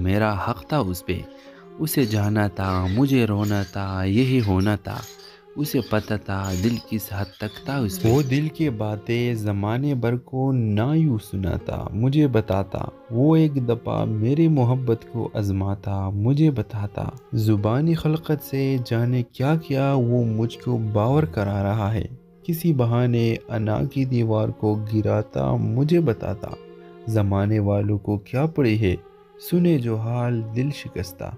मेरा हक था उस पे। उसे जाना था, मुझे रोना था, यही होना था। उसे पता था दिल किस हद तक था उसमें। वो दिल की बातें ज़माने भर को ना यूँ सुनाता, मुझे बताता। वो एक दफ़ा मेरी मोहब्बत को आज़माता, मुझे बताता। ज़ुबानी खलक़त से जाने क्या क्या वो मुझको बावर करा रहा है। किसी बहाने अना की दीवार को गिराता, मुझे बताता। ज़माने वालों को क्या पड़ी है, सुने जो हाल दिल शिकस्ता।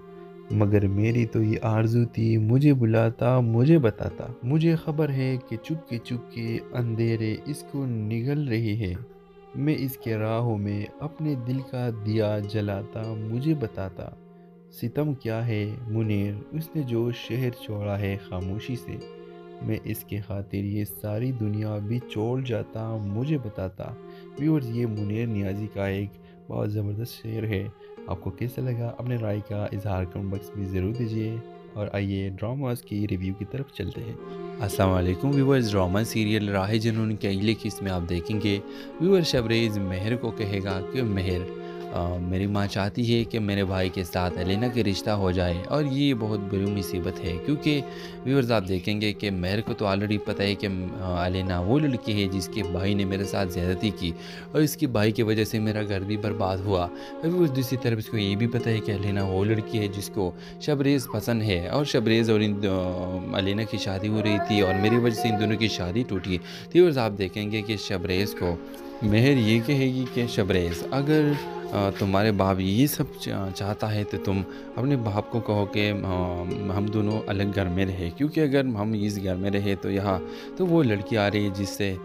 मगर मेरी तो ये आरज़ू थी, मुझे बुलाता, मुझे बताता। मुझे ख़बर है कि चुपके अंधेरे इसको निगल रही है। मैं इसके राहों में अपने दिल का दिया जलाता, मुझे बताता। सितम क्या है मुनीर, उसने जो शहर छोड़ा है खामोशी से। मैं इसके खातिर ये सारी दुनिया भी छोड़ जाता, मुझे बताता। व्यूअर्स, ये मुनीर नियाज़ी का एक बहुत ज़बरदस्त शेर है। आपको कैसा लगा अपने राय का इजहार कमेंट बॉक्स में ज़रूर दीजिए। और आइए ड्रामास की रिव्यू की तरफ चलते हैं। अस्सलाम वालेकुम व्यूअर्स, ड्रामा सीरियल राह जुनून की अगली किस्त में आप देखेंगे व्यूअर शबरेज़ मेहर को कहेगा कि मेहर, मेरी माँ चाहती है कि मेरे भाई के साथ एलेना का रिश्ता हो जाए और ये बहुत बड़ी मुसीबत है, क्योंकि व्यूअर्स आप देखेंगे कि मेहर को तो ऑलरेडी पता है कि एलेना वो लड़की है जिसके भाई ने मेरे साथ ज़्यादती की और इसके भाई की वजह से मेरा घर भी बर्बाद हुआ। अभी उस दूसरी तरफ इसको ये भी पता है कि एलेना वो लड़की है जिसको शबरेज़ पसंद है और शबरेज़ और एलेना की शादी हो रही थी और मेरी वजह से इन दोनों की शादी टूटी। तो व्यूअर्स आप देखेंगे कि शबरेज़ को मेहर ये कहेगी कि शबरेज़, अगर तुम्हारे बाप ये सब चाहता है तो तुम अपने बाप को कहो कि हम दोनों अलग घर में रहे, क्योंकि अगर हम इस घर में रहे तो यहाँ तो वो लड़की आ रही है जिससे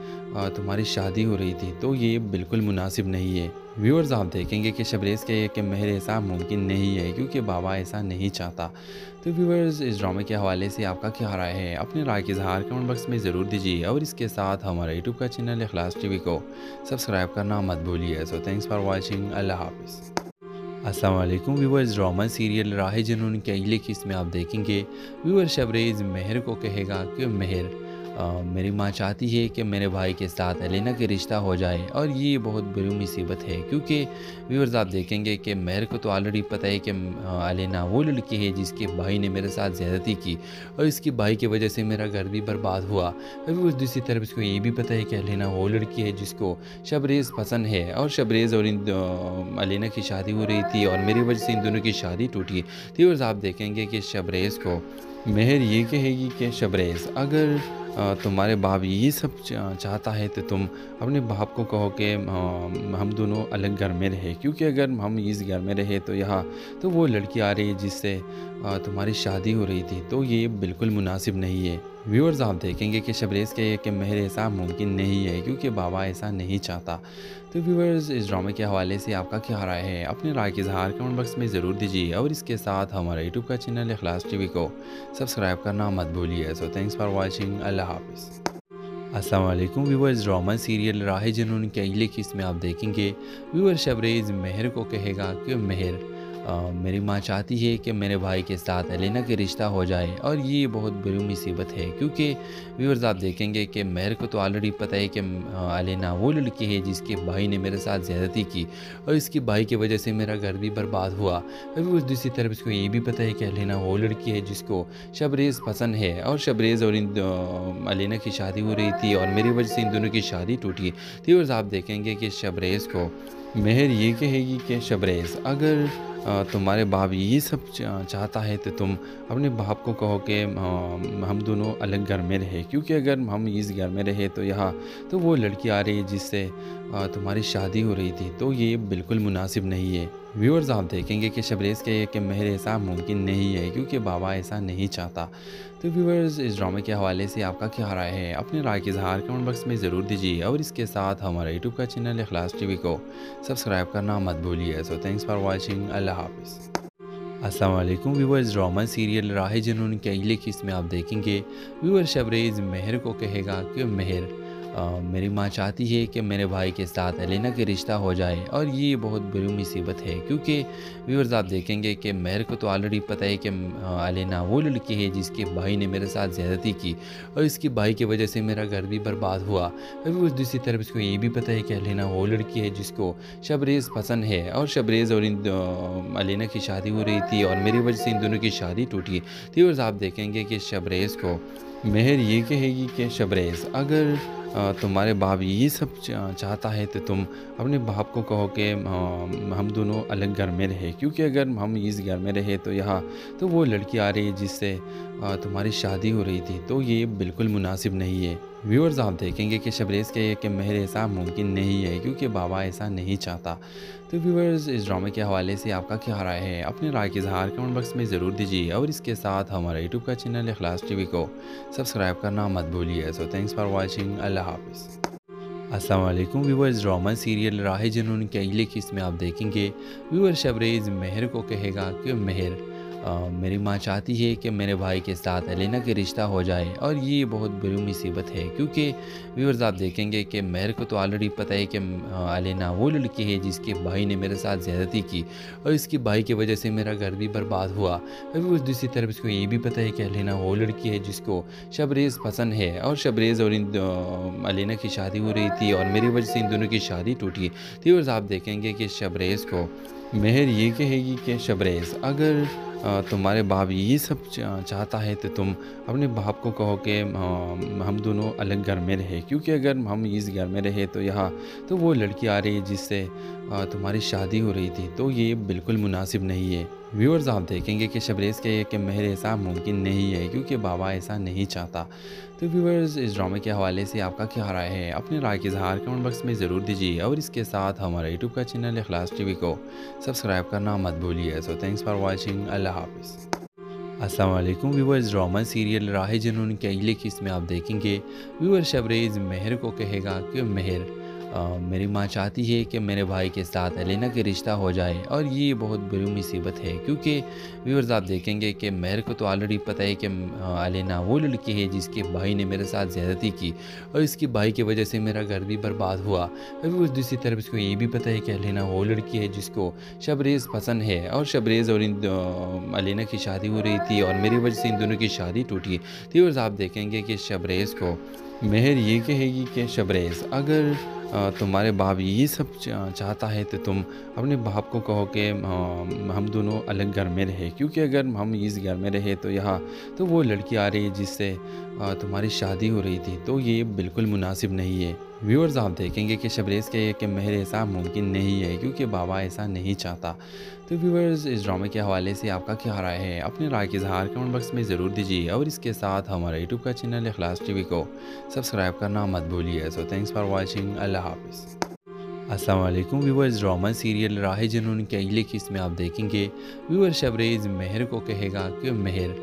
तुम्हारी शादी हो रही थी, तो ये बिल्कुल मुनासिब नहीं है। व्यूअर्स आप देखेंगे कि शबरेज़ कहे कि मेहर ऐसा मुमकिन नहीं है क्योंकि बाबा ऐसा नहीं चाहता। तो व्यूअर्स, इस ड्रामे के हवाले से आपका क्या राय है, अपने राय के इज़हार कमेंट बॉक्स में ज़रूर दीजिए और इसके साथ हमारा यूट्यूब का चैनल इखलास टीवी को सब्सक्राइब करना मत भूलिए। So thanks for watching, Allah हाफिज़। अस्सलाम वालेकुम व्यूअर्स, ड्रामा सीरियल राह जुनून की अगली किस्त में आप देखेंगे व्यूअर शबरेज़ मेहर को कहेगा कि मेहर, मेरी माँ चाहती है कि मेरे भाई के साथ एलेना का रिश्ता हो जाए और ये बहुत बड़ी मुसीबत है, क्योंकि व्यूअर्स आप देखेंगे कि मेहर को तो ऑलरेडी पता है कि एलेना वो लड़की है जिसके भाई ने मेरे साथ ज़्यादती की और इसके भाई की वजह से मेरा घर भी बर्बाद हुआ। अभी उस दूसरी तरफ इसको ये भी पता है कि एलेना वो लड़की है जिसको शबरेज़ पसंद है और शबरेज़ और एलेना की शादी हो रही थी और मेरी वजह से इन दोनों की शादी टूटी। तो व्यूअर्स आप देखेंगे कि शबरेज़ को मेहर ये कहेगी कि शबरेज़, अगर तुम्हारे बाप ये सब चाहता है तो तुम अपने बाप को कहो कि हम दोनों अलग घर में रहे, क्योंकि अगर हम इस घर में रहे तो यहाँ तो वो लड़की आ रही है जिससे तुम्हारी शादी हो रही थी, तो ये बिल्कुल मुनासिब नहीं है। व्यूअर्स आप देखेंगे कि शबरेज़ कहे कि मेहर ऐसा मुमकिन नहीं है क्योंकि बाबा ऐसा नहीं चाहता। तो व्यूअर्स, इस ड्रामे के हवाले से आपका क्या राय है, अपने राय के इज़हार कमेंट बॉक्स में ज़रूर दीजिए और इसके साथ हमारा यूट्यूब का चैनल इखलास टीवी को सब्सक्राइब करना मत भूलिए। So thanks for watching, Allah हाफिज़। अस्सलाम वालेकुम व्यूअर्स, ड्रामा सीरियल राह जुनून की अगली किस्त में आप देखेंगे व्यूअर शबरेज़ मेहर को कहेगा कि मेहर, मेरी माँ चाहती है कि मेरे भाई के साथ एलेना का रिश्ता हो जाए और ये बहुत बड़ी मुसीबत है, क्योंकि व्यूअर्स आप देखेंगे कि मेहर को तो ऑलरेडी पता है कि एलेना वो लड़की है जिसके भाई ने मेरे साथ ज़्यादती की और इसके भाई की वजह से मेरा घर भी बर्बाद हुआ। अभी उस दूसरी तरफ इसको ये भी पता है कि एलेना वो लड़की है जिसको शबरेज़ पसंद है और शबरेज़ और एलेना की शादी हो रही थी और मेरी वजह से इन दोनों की शादी टूटी। तो व्यूअर्स आप देखेंगे कि शबरेज़ को मेहर ये कहेगी कि शबरेज़, अगर तुम्हारे बाप ये सब चाहता है तो तुम अपने बाप को कहो कि हम दोनों अलग घर में रहे, क्योंकि अगर हम इस घर में रहे तो यहाँ तो वो लड़की आ रही है जिससे तुम्हारी शादी हो रही थी, तो ये बिल्कुल मुनासिब नहीं है। व्यूअर्स आप देखेंगे कि शबरेज़ कहे कि मेहर ऐसा मुमकिन नहीं है क्योंकि बाबा ऐसा नहीं चाहता। तो व्यूअर्स, इस ड्रामे के हवाले से आपका क्या राय है, अपने राय के इज़हार कमेंट बॉक्स में ज़रूर दीजिए और इसके साथ हमारा यूट्यूब का चैनल इखलास टीवी को सब्सक्राइब करना मत भूलिए। So thanks for watching, Allah हाफिज़। अस्सलाम वालेकुम व्यूअर्स, ड्रामा सीरियल राह जुनून की अगली किस्त में आप देखेंगे व्यूअर शबरेज़ मेहर को कहेगा कि मेहर, मेरी माँ चाहती है कि मेरे भाई के साथ एलेना का रिश्ता हो जाए और ये बहुत बड़ी मुसीबत है, क्योंकि व्यूअर्स आप देखेंगे कि मेरे को तो ऑलरेडी पता है कि एलेना वो लड़की है जिसके भाई ने मेरे साथ ज़्यादती की और इसके भाई की वजह से मेरा घर भी बर्बाद हुआ। अभी उस दूसरी तरफ इसको ये भी पता है कि एलेना वो लड़की है जिसको शबरेज़ पसंद है और शबरेज़ और एलेना की शादी हो रही थी और मेरी वजह से इन दोनों की शादी टूटी। तो व्यूअर्स आप देखेंगे कि शबरेज़ को मेहर ये कहेगी कि शबरेज़, अगर तुम्हारे बाप ये सब चाहता है तो तुम अपने बाप को कहो कि हम दोनों अलग घर में रहे, क्योंकि अगर हम इस घर में रहे तो यहाँ तो वो लड़की आ रही है जिससे तुम्हारी शादी हो रही थी, तो ये बिल्कुल मुनासिब नहीं है। व्यूअर्स आप देखेंगे कि शबरेज़ कहे कि मेहर ऐसा मुमकिन नहीं है क्योंकि बाबा ऐसा नहीं चाहता। तो व्यूअर्स इस ड्रामे के हवाले से आपका क्या राय है? अपनी राय के इज़हार कमेंट बॉक्स में ज़रूर दीजिए और इसके साथ हमारा यूट्यूब का चैनल इखलास टीवी को सब्सक्राइब करना मत भूलिए। So thanks for watching. Allah हाफ़िज़। अस्सलाम वालेकुम व्यूअर्स, ड्रामा सीरियल राह जुनून के अगले किस्त में आप देखेंगे व्यूअर शबरेज़ मेहर को कहेगा कि मेहर, मेरी माँ चाहती है कि मेरे भाई के साथ एलेना का रिश्ता हो जाए और ये बहुत बड़ी मुसीबत है, क्योंकि व्यूअर्स आप देखेंगे कि मेहर को तो ऑलरेडी पता है कि एलेना वो लड़की है जिसके भाई ने मेरे साथ ज़्यादती की और इसके भाई की वजह से मेरा घर भी बर्बाद हुआ। अभी उस दूसरी तरफ इसको ये भी पता है कि एलेना वो लड़की है जिसको शबरेज़ पसंद है और शबरेज़ और एलेना की शादी हो रही थी और मेरी वजह से इन दोनों की शादी टूटी। तो व्यूअर्स आप देखेंगे कि शबरेज़ को मेहर ये कहेगी कि शबरेज़, अगर तुम्हारे बाप ये सब चाहता है तो तुम अपने बाप को कहो कि हम दोनों अलग घर में रहे, क्योंकि अगर हम इस घर में रहे तो यहाँ तो वो लड़की आ रही है जिससे तुम्हारी शादी हो रही थी, तो ये बिल्कुल मुनासिब नहीं है। व्यूअर्स आप देखेंगे कि शबरेज़ कहे कि मेहर ऐसा मुमकिन नहीं है क्योंकि बाबा ऐसा नहीं चाहता। तो व्यूअर्स इस ड्रामे के हवाले से आपका क्या राय है? अपनी राय के इज़हार कमेंट बॉक्स में ज़रूर दीजिए और इसके साथ हमारा यूट्यूब का चैनल इखलास टीवी को सब्सक्राइब करना मत भूलिए। So thanks for watching. Allah हाफ़िज़। अस्सलाम वालेकुम व्यूअर्स, ड्रामा सीरियल राह जुनून के अगले किस्त में आप देखेंगे व्यूअर शबरेज़ मेहर को कहेगा कि मेहर, मेरी माँ चाहती है कि मेरे भाई के साथ एलेना का रिश्ता हो जाए और ये बहुत बड़ी मुसीबत है, क्योंकि व्यूअर्स आप देखेंगे कि मेहर को तो ऑलरेडी पता है कि एलेना वो लड़की है जिसके भाई ने मेरे साथ ज़्यादती की और इसके भाई की वजह से मेरा घर भी बर्बाद हुआ। अभी उस दूसरी तरफ इसको ये भी पता है कि एलेना वो लड़की है जिसको शबरेज़ पसंद है और शबरेज़ और एलेना की शादी हो रही थी और मेरी वजह से इन दोनों की शादी टूटी। तो व्यूअर्स आप देखेंगे कि शबरेज़ को मेहर ये कहेगी कि शबरेज़, अगर तुम्हारे बाप ये सब चाहता है तो तुम अपने बाप को कहो कि हम दोनों अलग घर में रहे, क्योंकि अगर हम इस घर में रहे तो यहाँ तो वो लड़की आ रही है जिससे तुम्हारी शादी हो रही थी, तो ये बिल्कुल मुनासिब नहीं है। व्यूअर्स आप देखेंगे कि शबरेज़ कहे कि मेहर ऐसा मुमकिन नहीं है क्योंकि बाबा ऐसा नहीं चाहता। तो व्यूअर्स इस ड्रामे के हवाले से आपका क्या राय है? अपनी राय के इज़हार कमेंट बॉक्स में ज़रूर दीजिए और इसके साथ हमारा यूट्यूब का चैनल इखलास टीवी को सब्सक्राइब करना मत भूलिए। So thanks for watching. Allah हाफ़िज़। अस्सलाम वालेकुम व्यूअर्स, ड्रामा सीरियल राह जुनून के अगले किस्त में आप देखेंगे व्यूअर शबरेज़ मेहर को कहेगा कि मेहर,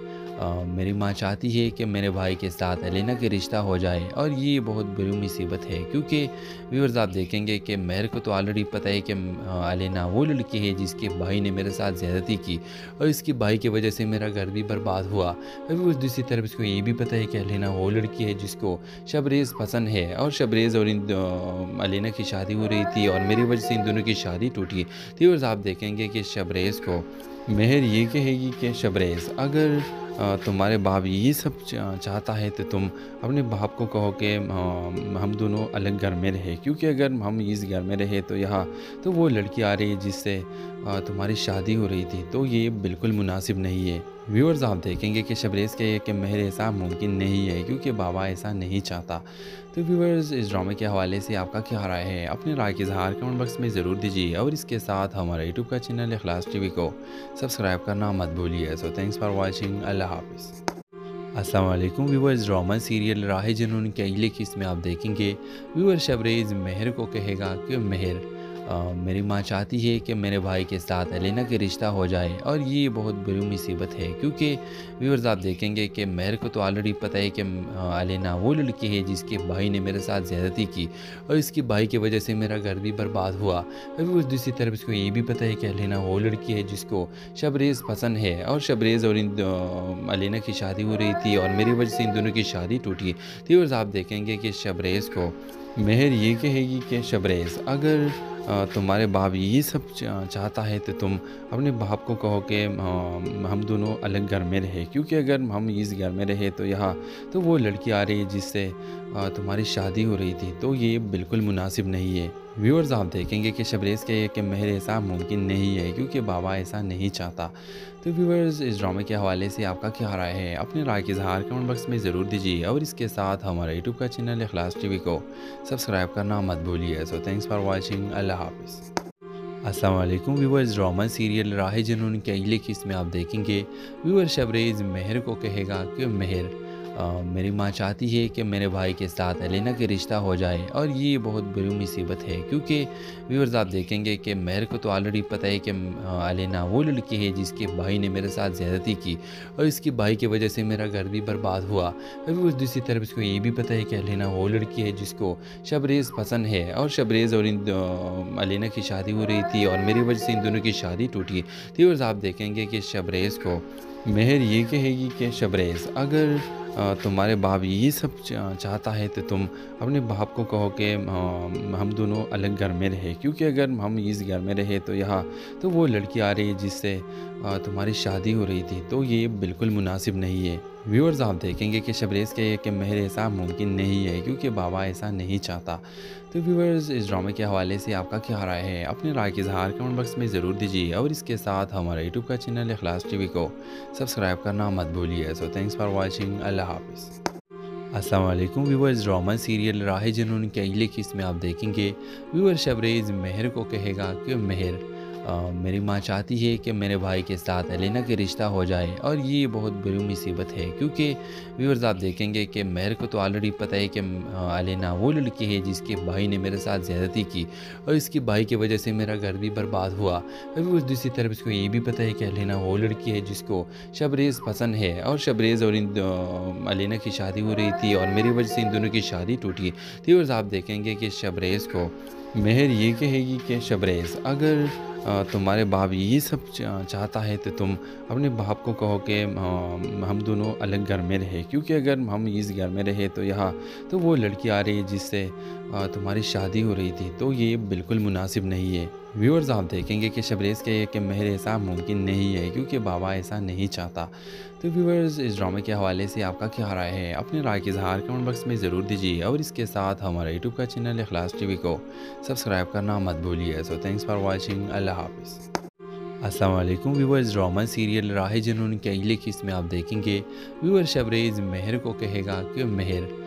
मेरी माँ चाहती है कि मेरे भाई के साथ एलेना का रिश्ता हो जाए और ये बहुत बड़ी मुसीबत है, क्योंकि व्यूअर्स आप देखेंगे कि मेहर को तो ऑलरेडी पता है कि एलेना वो लड़की है जिसके भाई ने मेरे साथ ज़्यादती की और इसके भाई की वजह से मेरा घर भी बर्बाद हुआ। अभी उस दूसरी तरफ इसको ये भी पता है कि एलेना वो लड़की है जिसको शबरेज़ पसंद है और शबरेज़ और एलेना की शादी हो रही थी और मेरी वजह से इन दोनों की शादी टूटी। तो व्यूअर्स आप देखेंगे कि शबरेज़ को मेहर ये कहेगी कि शबरेज़, अगर तुम्हारे बाप ये सब चाहता है तो तुम अपने बाप को कहो कि हम दोनों अलग घर में रहे, क्योंकि अगर हम इस घर में रहे तो यहाँ तो वो लड़की आ रही है जिससे तुम्हारी शादी हो रही थी, तो ये बिल्कुल मुनासिब नहीं है। व्यूअर्स आप देखेंगे कि शबरेज़ कहे कि मेहर ऐसा मुमकिन नहीं है क्योंकि बाबा ऐसा नहीं चाहता। तो व्यूअर्स इस ड्रामे के हवाले से आपका क्या राय है? अपनी राय के इज़हार कमेंट बॉक्स में ज़रूर दीजिए और इसके साथ हमारा यूट्यूब का चैनल इखलास टीवी को सब्सक्राइब करना मत भूलिए। So thanks for watching. Allah हाफ़िज़। अस्सलाम वालेकुम व्यूअर्स, ड्रामा सीरियल राह जुनून के अगले किस्त में आप देखेंगे व्यूअर शबरेज़ मेहर को कहेगा कि मेहर, मेरी माँ चाहती है कि मेरे भाई के साथ एलिना का रिश्ता हो जाए और ये बहुत बड़ी मुसीबत है, क्योंकि व्यूअर्स आप देखेंगे कि मेरे को तो ऑलरेडी पता है कि एलिना वो लड़की है जिसके भाई ने मेरे साथ ज़्यादती की और इसके भाई की वजह से मेरा घर भी बर्बाद हुआ। अभी उस दूसरी तरफ इसको ये भी पता है कि एलिना वो लड़की है जिसको शबरेज़ पसंद है और शबरेज़ और इन एलिना की शादी हो रही थी और मेरी वजह से इन दोनों की शादी टूटी। तो व्यूअर्स आप देखेंगे कि शबरेज़ को मेहर ये कहेगी कि शबरेज़, अगर तुम्हारे बाप ये सब चाहता है तो तुम अपने बाप को कहो कि हम दोनों अलग घर में रहे, क्योंकि अगर हम इस घर में रहे तो यहाँ तो वो लड़की आ रही है जिससे तुम्हारी शादी हो रही थी, तो ये बिल्कुल मुनासिब नहीं है। व्यूअर्स आप देखेंगे कि शबरेज़ कहे कि मेहर ऐसा मुमकिन नहीं है क्योंकि बाबा ऐसा नहीं चाहता। तो व्यूअर्स इस ड्रामे के हवाले से आपका क्या राय है? अपनी राय का इज़हार कमेंट बॉक्स में ज़रूर दीजिए और इसके साथ हमारे यूट्यूब का चैनल इखलास टीवी को सब्सक्राइब करना मत भूलिए। So thanks for watching. Allah हाफ़िज़। अस्सलाम वालेकुम व्यूअर्स, ड्रामा सीरियल राह जुनून के अगले किस्त में आप देखेंगे व्यूअर शबरेज़ मेहर को कहेगा कि मेहर, मेरी माँ चाहती है कि मेरे भाई के साथ एलिना का रिश्ता हो जाए और ये बहुत बड़ी मुसीबत है, क्योंकि व्यूअर्स आप देखेंगे कि मेहर को तो ऑलरेडी पता है कि एलिना वो लड़की है जिसके भाई ने मेरे साथ ज़्यादती की और इसके भाई की वजह से मेरा घर भी बर्बाद हुआ। अभी उस दूसरी तरफ इसको ये भी पता है कि एलिना वो लड़की है जिसको शबरेज़ पसंद है और शबरेज़ और इन एलिना की शादी हो रही थी और मेरी वजह से इन दोनों की शादी टूटी। तो व्यूअर्स आप देखेंगे कि शबरेज़ को मेहर ये कहेगी कि शबरेज़, अगर तुम्हारे बाप ये सब चाहता है तो तुम अपने बाप को कहो कि हम दोनों अलग घर में रहे, क्योंकि अगर हम इस घर में रहे तो यहाँ तो वो लड़की आ रही है जिससे तुम्हारी शादी हो रही थी, तो ये बिल्कुल मुनासिब नहीं है। व्यूअर्स आप देखेंगे कि शबरेज़ कहे कि मेहर ऐसा मुमकिन नहीं है क्योंकि बाबा ऐसा नहीं चाहता। तो व्यूअर्स इस ड्रामे के हवाले से आपका क्या राय है? अपनी राय का इज़हार कमेंट बॉक्स में ज़रूर दीजिए और इसके साथ हमारे यूट्यूब का चैनल इखलास टीवी को सब्सक्राइब करना मत भूलिए। So thanks for watching. Allah हाफ़िज़। अस्सलाम वालेकुम व्यूअर्स, ड्रामा सीरियल राह जुनून के अगले किस्त में आप देखेंगे व्यूअर शबरेज़ मेहर को कहेगा कि मेहर, मेरी माँ चाहती है कि मेरे भाई के साथ एलिना का रिश्ता हो जाए और ये बहुत बड़ी मुसीबत है, क्योंकि व्यूअर्स आप देखेंगे कि मेहर को तो ऑलरेडी पता है कि एलिना वो लड़की है जिसके भाई ने मेरे साथ ज़्यादती की और इसके भाई की वजह से मेरा घर भी बर्बाद हुआ। अभी उस दूसरी तरफ इसको ये भी पता है कि एलिना वो लड़की है जिसको शबरेज़ पसंद है और शबरेज़ और इन एलिना की शादी हो रही थी और मेरी वजह से इन दोनों की शादी टूटी। तो व्यूअर्स आप देखेंगे कि शबरेज़ को मेहर ये कहेगी कि शबरेज़, अगर तुम्हारे बाप ये सब चाहता है तो तुम अपने बाप को कहो कि हम दोनों अलग घर में रहे, क्योंकि अगर हम इस घर में रहे तो यहाँ तो वो लड़की आ रही है जिससे तुम्हारी शादी हो रही थी, तो ये बिल्कुल मुनासिब नहीं है। व्यूअर्स आप देखेंगे कि शबरेज़ कहे कि मेहर ऐसा मुमकिन नहीं है क्योंकि बाबा ऐसा नहीं चाहता। तो व्यूअर्स इस ड्रामे के हवाले से आपका क्या राय है? अपनी राय का इज़हार कमेंट बॉक्स में ज़रूर दीजिए और इसके साथ हमारे यूट्यूब का चैनल इखलास टीवी को सब्सक्राइब करना मत भूलिए। So thanks for watching. Allah हाफ़िज़। अस्सलाम वालेकुम व्यूअर्स, ड्रामा सीरियल राह जुनून के अगले किस्त में आप देखेंगे व्यूअर शबरेज़ मेहर को कहेगा कि मेहर,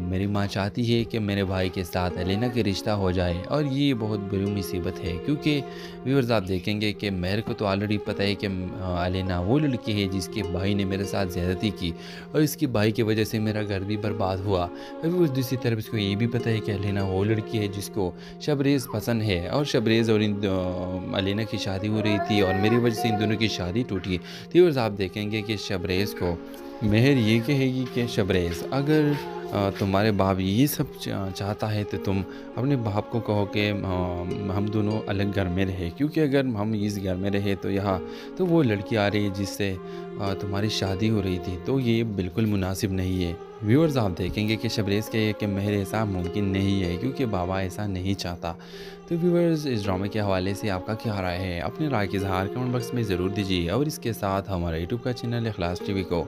मेरी माँ चाहती है कि मेरे भाई के साथ एलिना का रिश्ता हो जाए और ये बहुत बड़ी मुसीबत है, क्योंकि व्यूअर्स आप देखेंगे कि मेहर को तो ऑलरेडी पता है कि एलिना वो लड़की है जिसके भाई ने मेरे साथ ज़्यादती की और इसके भाई की वजह से मेरा घर भी बर्बाद हुआ। अभी उस दूसरी तरफ इसको ये भी पता है कि एलिना वो लड़की है जिसको शबरेज़ पसंद है और शबरेज़ और इन एलिना की शादी हो रही थी और मेरी वजह से इन दोनों की शादी टूटी। तो व्यूअर्स आप देखेंगे कि शबरेज़ को मेहर ये कहेगी कि शबरेज़, अगर तुम्हारे बाप ये सब चाहता है तो तुम अपने बाप को कहो कि हम दोनों अलग घर में रहे, क्योंकि अगर हम इस घर में रहे तो यहाँ तो वो लड़की आ रही है जिससे तुम्हारी शादी हो रही थी, तो ये बिल्कुल मुनासिब नहीं है। व्यूअर्स आप देखेंगे कि शबरेज़ कहे कि मेहर ऐसा मुमकिन नहीं है क्योंकि बाबा ऐसा नहीं चाहता। तो व्यूअर्स इस ड्रामे के हवाले से आपका क्या राय है? अपनी राय का इज़हार कमेंट बॉक्स में ज़रूर दीजिए और इसके साथ हमारे यूट्यूब का चैनल इखलास टीवी को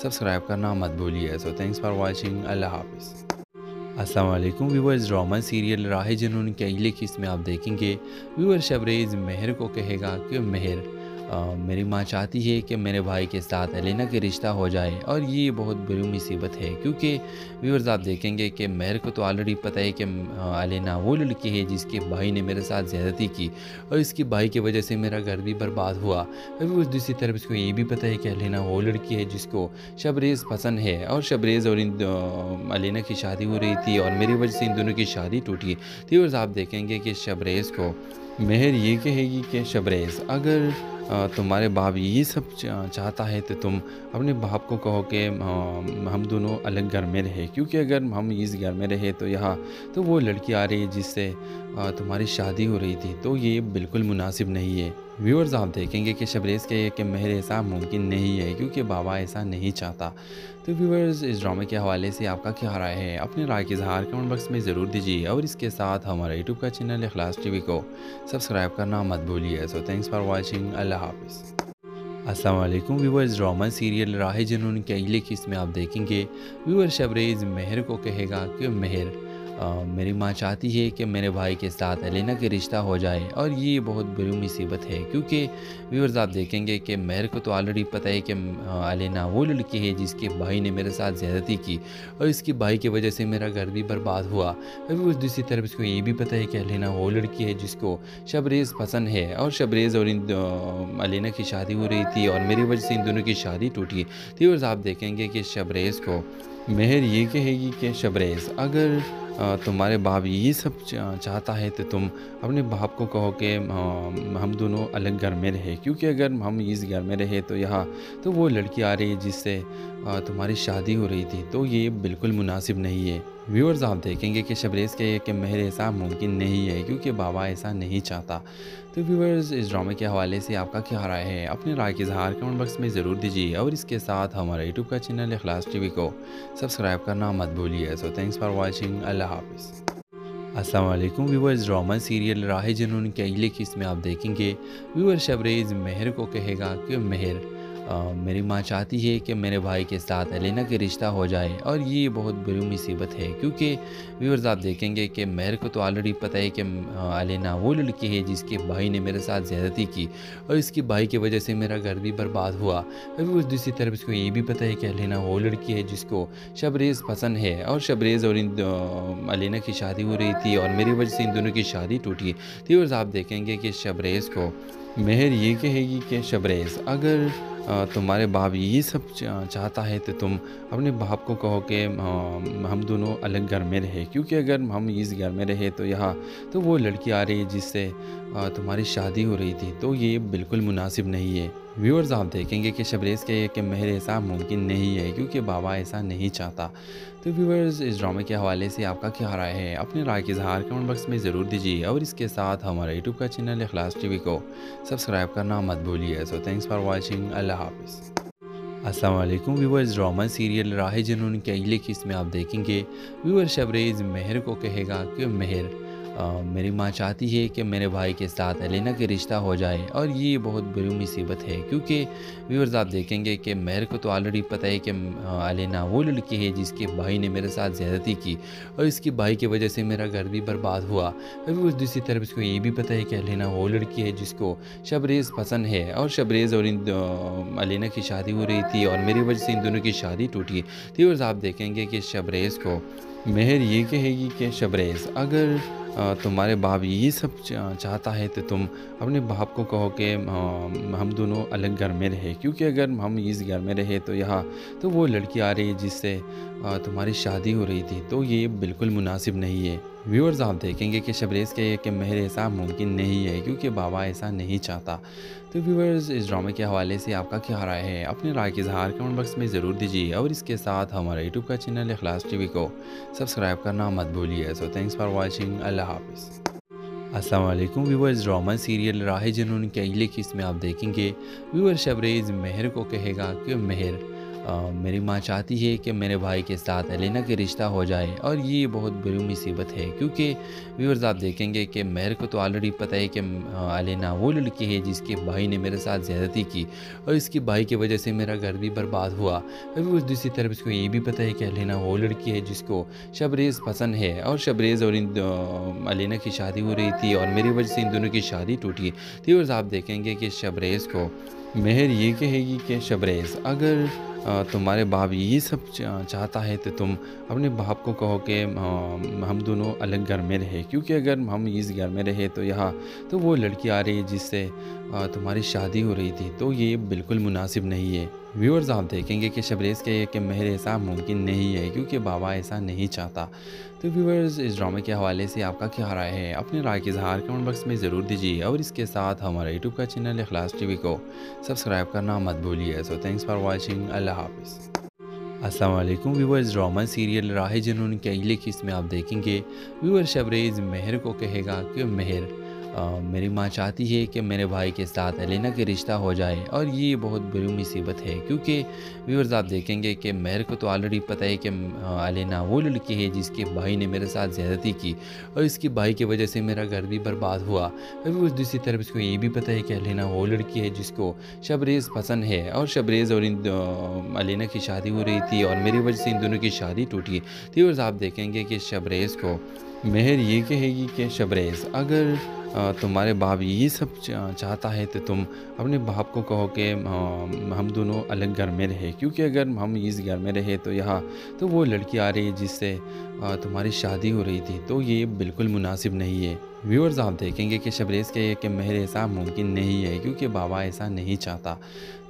सब्सक्राइब करना मत भूलिए। So thanks for watching. Allah हाफ़िज़। अस्सलाम वालेकुम व्यूअर्स, ड्रामा सीरियल राह जुनून के अगले किस्त में आप देखेंगे व्यूअर शबरेज़ मेहर को कहेगा कि मेहर, मेरी माँ चाहती है कि मेरे भाई के साथ एलेना का रिश्ता हो जाए और ये बहुत बड़ी मुसीबत है, क्योंकि व्यूअर्स आप देखेंगे कि मेहर को तो ऑलरेडी पता है कि एलेना वो लड़की है जिसके भाई ने मेरे साथ ज़्यादती की और इसके भाई की वजह से मेरा घर भी बर्बाद हुआ। अभी उस दूसरी तरफ इसको ये भी पता है कि एलेना वो लड़की है जिसको शबरेज़ पसंद है और शबरेज़ और एलेना की शादी हो रही थी और मेरी वजह से इन दोनों की शादी टूटी। तो व्यूअर्स आप देखेंगे कि शबरेज़ को मेहर ये कहेगी कि शबरेज़, अगर तुम्हारे बाप ये सब चाहता है तो तुम अपने बाप को कहो कि हम दोनों अलग घर में रहे, क्योंकि अगर हम इस घर में रहे तो यहाँ तो वो लड़की आ रही है जिससे तुम्हारी शादी हो रही थी, तो ये बिल्कुल मुनासिब नहीं है। व्यूअर्स आप देखेंगे कि शबरेज़ के कि मेहर ऐसा मुमकिन नहीं है क्योंकि बाबा ऐसा नहीं चाहता। तो व्यूअर्स इस ड्रामे के हवाले से आपका क्या राय है? अपनी राय की इज़हार कमेंट बॉक्स में ज़रूर दीजिए और इसके साथ हमारा यूट्यूब का चैनल इखलास टीवी को सब्सक्राइब करना मत भूलिए। So thanks for watching. Allah हाफिज़। अस्सलाम वालेकुम व्यूअर्स, ड्रामा सीरियल राह जुनून के अगले किस्त में आप देखेंगे व्यूअर शबरेज़ मेहर को कहेगा कि मेहर, मेरी माँ चाहती है कि मेरे भाई के साथ एलेना का रिश्ता हो जाए और ये बहुत बड़ी मुसीबत है, क्योंकि व्यूअर्स आप देखेंगे कि मेहर को तो ऑलरेडी पता है कि एलेना वो लड़की है जिसके भाई ने मेरे साथ ज़्यादती की और इसके भाई की वजह से मेरा घर भी बर्बाद हुआ। अभी उस दूसरी तरफ इसको ये भी पता है कि एलेना वो लड़की है जिसको शबरेज़ पसंद है और शबरेज़ और एलेना की शादी हो रही थी और मेरी वजह से इन दोनों की शादी टूटी। तो व्यूअर्स आप देखेंगे कि शबरेज़ को मेहर ये कहेगी कि शबरेज़, अगर तुम्हारे बाप ये सब चाहता है तो तुम अपने बाप को कहो कि हम दोनों अलग घर में रहे, क्योंकि अगर हम इस घर में रहे तो यहाँ तो वो लड़की आ रही है जिससे तुम्हारी शादी हो रही थी, तो ये बिल्कुल मुनासिब नहीं है। व्यूअर्स आप देखेंगे कि शबरेज़ के कि मेहर ऐसा मुमकिन नहीं है क्योंकि बाबा ऐसा नहीं चाहता। तो व्यूअर्स इस ड्रामे के हवाले से आपका क्या राय है? अपनी राय की इज़हार कमेंट बॉक्स में ज़रूर दीजिए और इसके साथ हमारा यूट्यूब का चैनल इखलास टीवी को सब्सक्राइब करना मत भूलिए। So thanks for watching. Allah हाफिज़। अस्सलाम वालेकुम व्यूअर्स, ड्रामा सीरियल राह जुनून के अगले किस्त में आप देखेंगे व्यूअर शबरेज़ मेहर को कहेगा कि मेहर, मेरी माँ चाहती है कि मेरे भाई के साथ एलेना का रिश्ता हो जाए और ये बहुत बड़ी मुसीबत है, क्योंकि व्यूअर्स आप देखेंगे कि मेहर को तो ऑलरेडी पता है कि एलेना वो लड़की है जिसके भाई ने मेरे साथ ज़्यादती की और इसके भाई की वजह से मेरा घर भी बर्बाद हुआ। अभी उस दूसरी तरफ इसको ये भी पता है कि एलेना वो लड़की है जिसको शबरेज़ पसंद है और शबरेज़ और एलेना की शादी हो रही थी और मेरी वजह से इन दोनों की शादी टूटी। तो व्यूअर्स आप देखेंगे कि शबरेज़ को मेहर ये कहेगी कि शबरेज़, अगर तुम्हारे बाप ये सब चाहता है तो तुम अपने बाप को कहो कि हम दोनों अलग घर में रहे, क्योंकि अगर हम इस घर में रहे तो यहाँ तो वो लड़की आ रही है जिससे तुम्हारी शादी हो रही थी, तो ये बिल्कुल मुनासिब नहीं है। व्यूअर्स आप देखेंगे कि शबरेज़ के कि मेहर ऐसा मुमकिन नहीं है क्योंकि बाबा ऐसा नहीं चाहता। तो व्यूअर्स इस ड्रामे के हवाले से आपका क्या राय है? अपनी राय की इज़हार कमेंट बॉक्स में ज़रूर दीजिए और इसके साथ हमारा यूट्यूब का चैनल इखलास टीवी को सब्सक्राइब करना मत भूलिए। So thanks for watching. Allah हाफिज़। अस्सलाम वालेकुम व्यूअर्स, ड्रामा सीरियल राह जुनून के अगले किस्त में आप देखेंगे व्यूअर शबरेज़ मेहर को कहेगा कि मेहर, मेरी माँ चाहती है कि मेरे भाई के साथ एलेना का रिश्ता हो जाए और ये बहुत बड़ी मुसीबत है, क्योंकि व्यूअर्स आप देखेंगे कि मेहर को तो ऑलरेडी पता है कि एलेना वो लड़की है जिसके भाई ने मेरे साथ ज़्यादती की और इसके भाई की वजह से मेरा घर भी बर्बाद हुआ। अभी उस दूसरी तरफ इसको ये भी पता है कि एलेना वो लड़की है जिसको शबरेज़ पसंद है और शबरेज़ और एलेना की शादी हो रही थी और मेरी वजह से इन दोनों की शादी टूटी। तो व्यूअर्स आप देखेंगे कि शबरेज़ को मेहर ये कहेगी कि शबरेज़, अगर तुम्हारे बाप ये सब चाहता है तो तुम अपने बाप को कहो कि हम दोनों अलग घर में रहे, क्योंकि अगर हम इस घर में रहे तो यहाँ तो वो लड़की आ रही है जिससे तुम्हारी शादी हो रही थी, तो ये बिल्कुल मुनासिब नहीं है। व्यूअर्स आप देखेंगे कि शबरेज़ के कि मेहर ऐसा मुमकिन नहीं है क्योंकि बाबा ऐसा नहीं चाहता। तो व्यूअर्स इस ड्रामे के हवाले से आपका क्या राय है? अपनी राय की इज़हार कमेंट बॉक्स में ज़रूर दीजिए और इसके साथ हमारा यूट्यूब का चैनल इखलास टीवी को सब्सक्राइब करना मत भूलिए। So thanks for watching. Allah हाफिज़। अस्सलाम वालेकुम व्यूअर्स, ड्रामा सीरियल राह जुनून के अगले किस्त में आप देखेंगे व्यूअर शबरेज़ मेहर को कहेगा कि मेहर, मेरी माँ चाहती है कि मेरे भाई के साथ एलेना का रिश्ता हो जाए और ये बहुत बड़ी मुसीबत है, क्योंकि व्यूअर्स आप देखेंगे कि मेहर को तो ऑलरेडी पता है कि एलेना वो लड़की है जिसके भाई ने मेरे साथ ज़्यादती की और इसके भाई की वजह से मेरा घर भी बर्बाद हुआ। अभी उस दूसरी तरफ इसको ये भी पता है कि एलेना वो लड़की है जिसको शबरेज़ पसंद है और शबरेज़ और इन एलेना की शादी हो रही थी और मेरी वजह से इन दोनों की शादी टूटी। तो व्यूअर्स आप देखेंगे कि शबरेज़ को मेहर ये कहेगी कि शबरेज़, अगर तुम्हारे बाप ये सब चाहता है तो तुम अपने बाप को कहो कि हम दोनों अलग घर में रहे, क्योंकि अगर हम इस घर में रहे तो यहाँ तो वो लड़की आ रही है जिससे तुम्हारी शादी हो रही थी, तो ये बिल्कुल मुनासिब नहीं है। व्यूअर्स आप देखेंगे कि शबरेज़ कहे कि मेहर ऐसा मुमकिन नहीं है क्योंकि बाबा ऐसा नहीं चाहता। तो व्यूअर्स इस ड्रामे के हवाले से आपका क्या राय है? अपनी राय के इज़हार कमेंट बॉक्स में ज़रूर दीजिए और इसके साथ हमारे यूट्यूब का चैनल इखलास टीवी को सब्सक्राइब करना मत भूलिए। So thanks for watching. Allah हाफिज़। अस्सलाम वालेकुम व्यूअर्स, ड्रामा सीरियल राह जुनून के अगले किस्त में आप देखेंगे व्यूअर शबरेज़ मेहर को कहेगा कि मेहर, मेरी माँ चाहती है कि मेरे भाई के साथ एलेना का रिश्ता हो जाए और ये बहुत बड़ी मुसीबत है, क्योंकि व्यूअर्स आप देखेंगे कि मेहर को तो ऑलरेडी पता है कि एलेना वो लड़की है जिसके भाई ने मेरे साथ ज़्यादती की और इसके भाई की वजह से मेरा घर भी बर्बाद हुआ। अभी उस दूसरी तरफ इसको ये भी पता है कि एलेना वो लड़की है जिसको शबरेज़ पसंद है और शबरेज़ और इन एलेना की शादी हो रही थी और मेरी वजह से इन दोनों की शादी टूटी। तो व्यूअर्स आप देखेंगे कि शबरेज़ को मेहर ये कहेगी कि शबरेज़, अगर तुम्हारे बाप ये सब चाहता है तो तुम अपने बाप को कहो कि हम दोनों अलग घर में रहे, क्योंकि अगर हम इस घर में रहे तो यहाँ तो वो लड़की आ रही है जिससे तुम्हारी शादी हो रही थी, तो ये बिल्कुल मुनासिब नहीं है। व्यूअर्स आप देखेंगे कि शबरेज़ कहे कि मेहर ऐसा मुमकिन नहीं है क्योंकि बाबा ऐसा नहीं चाहता।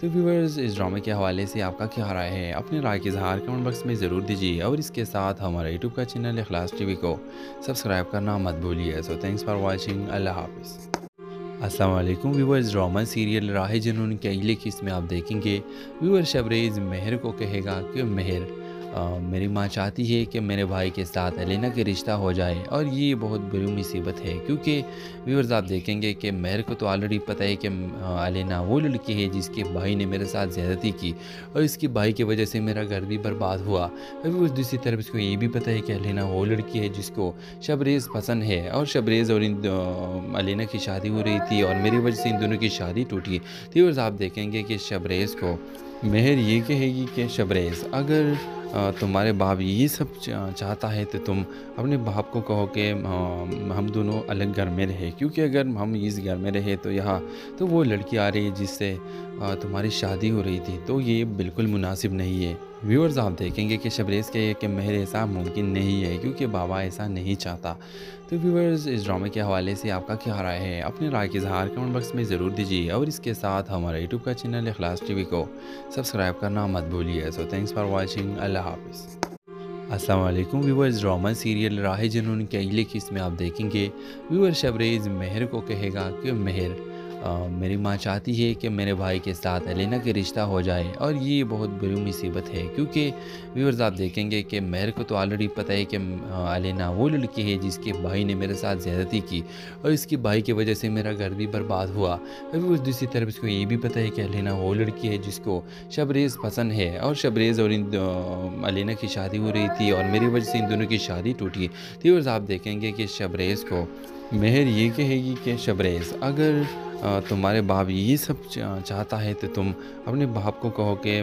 तो व्यूअर्स इस ड्रामे के हवाले से आपका क्या राय है? अपनी राय के इज़हार कमेंट बॉक्स में ज़रूर दीजिए और इसके साथ हमारे यूट्यूब का चैनल इखलास टीवी को सब्सक्राइब करना मत भूलिए। So thanks for watching. Allah हाफिज़। अस्सलाम वालेकुम व्यूअर्स, ड्रामा सीरियल राह जुनून के अगले किस्त में आप देखेंगे व्यूअर शबरेज़ मेहर को कहेगा कि मेहर, मेरी माँ चाहती है कि मेरे भाई के साथ एलेना का रिश्ता हो जाए और ये बहुत बड़ी मुसीबत है, क्योंकि व्यूअर्स आप देखेंगे कि मेहर को तो ऑलरेडी पता है कि एलेना वो लड़की है जिसके भाई ने मेरे साथ ज़्यादती की और इसके भाई की वजह से मेरा घर भी बर्बाद हुआ। अभी उस दूसरी तरफ इसको ये भी पता है कि एलेना वो लड़की है जिसको शबरेज़ पसंद है और शबरेज़ और इन एलेना की शादी हो रही थी और मेरी वजह से इन दोनों की शादी टूटी। तो व्यूअर्स आप देखेंगे कि शबरेज़ को मेहर ये कहेगी कि शबरेज़, अगर तुम्हारे बाप ये सब चाहता है तो तुम अपने बाप को कहो कि हम दोनों अलग घर में रहे, क्योंकि अगर हम इस घर में रहे तो यहाँ तो वो लड़की आ रही है जिससे तुम्हारी शादी हो रही थी, तो ये बिल्कुल मुनासिब नहीं है। व्यूअर्स आप देखेंगे कि शबरेज़ कहे कि मेहर ऐसा मुमकिन नहीं है क्योंकि बाबा ऐसा नहीं चाहता। तो व्यूअर्स इस ड्रामे के हवाले से आपका क्या राय है? अपनी राय के इज़हार कमेंट बॉक्स में ज़रूर दीजिए और इसके साथ हमारे यूट्यूब का चैनल इखलास टीवी को सब्सक्राइब करना मत भूलिए। So thanks for watching. Allah हाफिज़। अस्सलाम वालेकुम व्यूअर्स, ड्रामा सीरियल राह जुनून के अगले किस्त में आप देखेंगे व्यूअर शबरेज़ मेहर को कहेगा कि मेहर, मेरी माँ चाहती है कि मेरे भाई के साथ एलेना का रिश्ता हो जाए और ये बहुत बड़ी मुसीबत है, क्योंकि व्यूअर्स आप देखेंगे कि मेहर को तो ऑलरेडी पता है कि एलेना वो लड़की है जिसके भाई ने मेरे साथ ज़्यादती की और इसके भाई की वजह से मेरा घर भी बर्बाद हुआ। अभी उस दूसरी तरफ इसको ये भी पता है कि एलेना वो लड़की है जिसको शबरेज़ पसंद है और शबरेज़ और इन एलेना की शादी हो रही थी और मेरी वजह से इन दोनों की शादी टूटी। तो व्यूअर्स आप देखेंगे कि शबरेज़ को मेहर ये कहेगी कि शबरेज़, अगर तुम्हारे बाप ये सब चाहता है तो तुम अपने बाप को कहो कि